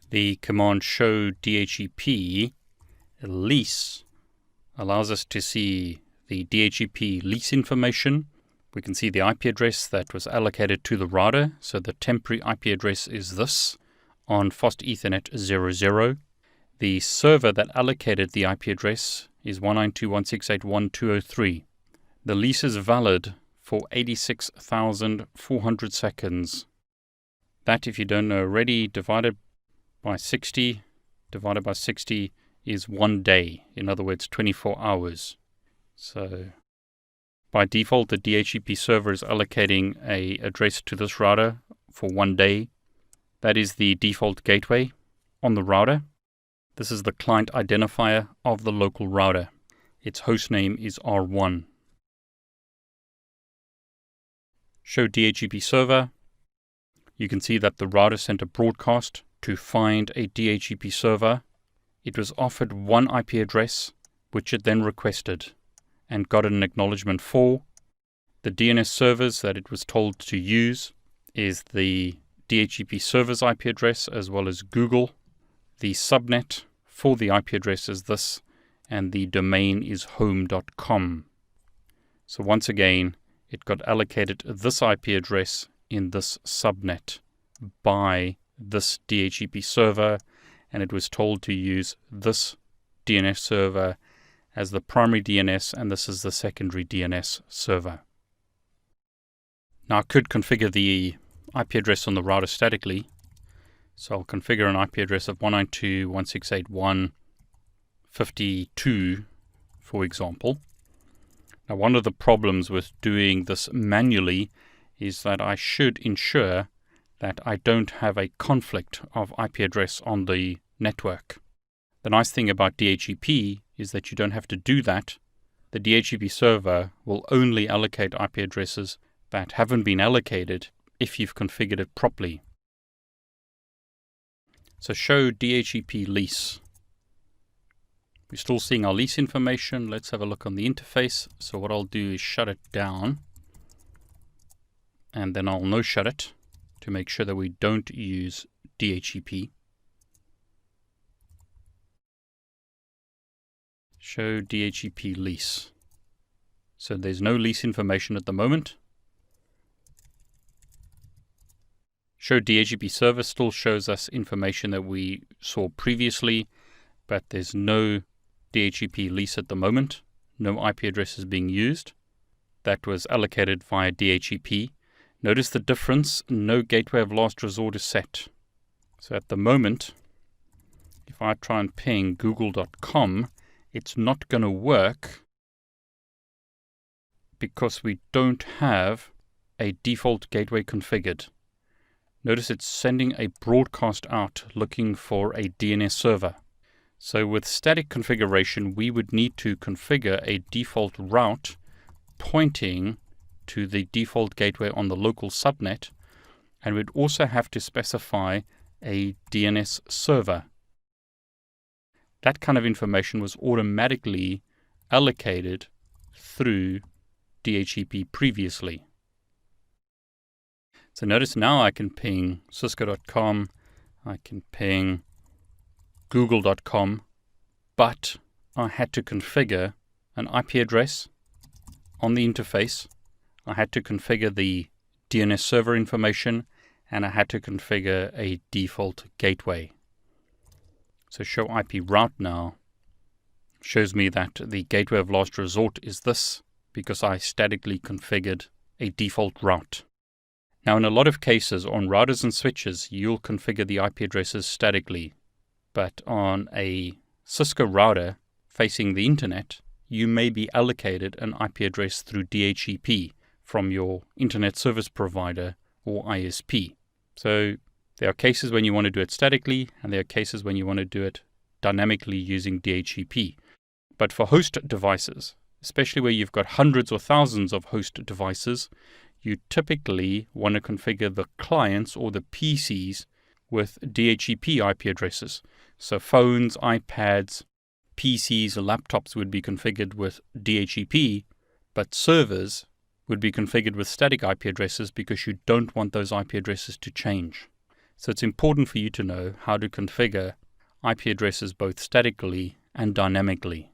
The command show DHCP lease allows us to see the DHCP lease information. We can see the IP address that was allocated to the router. So the temporary IP address is this on Fast Ethernet 00. The server that allocated the IP address is 192.168.1.203. The lease is valid for 86,400 seconds. That, if you don't know already, divided by 60 is 1 day. In other words, 24 hours. So by default, the DHCP server is allocating an address to this router for 1 day. That is the default gateway on the router. This is the client identifier of the local router. Its host name is R1. Show DHCP server. You can see that the router sent a broadcast to find a DHCP server. It was offered one IP address, which it then requested and got an acknowledgement for. The DNS servers that it was told to use is the DHCP server's IP address as well as Google. The subnet for the IP address is this, and the domain is home.com. So once again, it got allocated this IP address in this subnet by this DHCP server, and it was told to use this DNS server as the primary DNS, and this is the secondary DNS server. Now I could configure the IP address on the router statically. So I'll configure an IP address of 192.168.1.52, for example. Now one of the problems with doing this manually is that I should ensure that I don't have a conflict of IP address on the network. The nice thing about DHCP is that you don't have to do that. The DHCP server will only allocate IP addresses that haven't been allocated if you've configured it properly. So show DHCP lease. We're still seeing our lease information. Let's have a look on the interface. So what I'll do is shut it down, and then I'll no shut it to make sure that we don't use DHCP. Show DHCP lease. So there's no lease information at the moment. Show DHCP server still shows us information that we saw previously, but there's no DHCP lease at the moment. No IP address is being used. That was allocated via DHCP. Notice the difference. No gateway of last resort is set. So at the moment, if I try and ping google.com, it's not going to work because we don't have a default gateway configured. Notice it's sending a broadcast out looking for a DNS server. So with static configuration, we would need to configure a default route pointing to the default gateway on the local subnet, and we'd also have to specify a DNS server. That kind of information was automatically allocated through DHCP previously. So notice now I can ping cisco.com, I can ping google.com, but I had to configure an IP address on the interface. I had to configure the DNS server information, and I had to configure a default gateway. So show IP route now shows me that the gateway of last resort is this because I statically configured a default route. Now in a lot of cases on routers and switches, you'll configure the IP addresses statically, but on a Cisco router facing the internet, you may be allocated an IP address through DHCP from your internet service provider or ISP. So there are cases when you want to do it statically, and there are cases when you want to do it dynamically using DHCP. But for host devices, especially where you've got hundreds or thousands of host devices, you typically want to configure the clients or the PCs with DHCP IP addresses. So phones, iPads, PCs, or laptops would be configured with DHCP, but servers would be configured with static IP addresses because you don't want those IP addresses to change. So it's important for you to know how to configure IP addresses both statically and dynamically.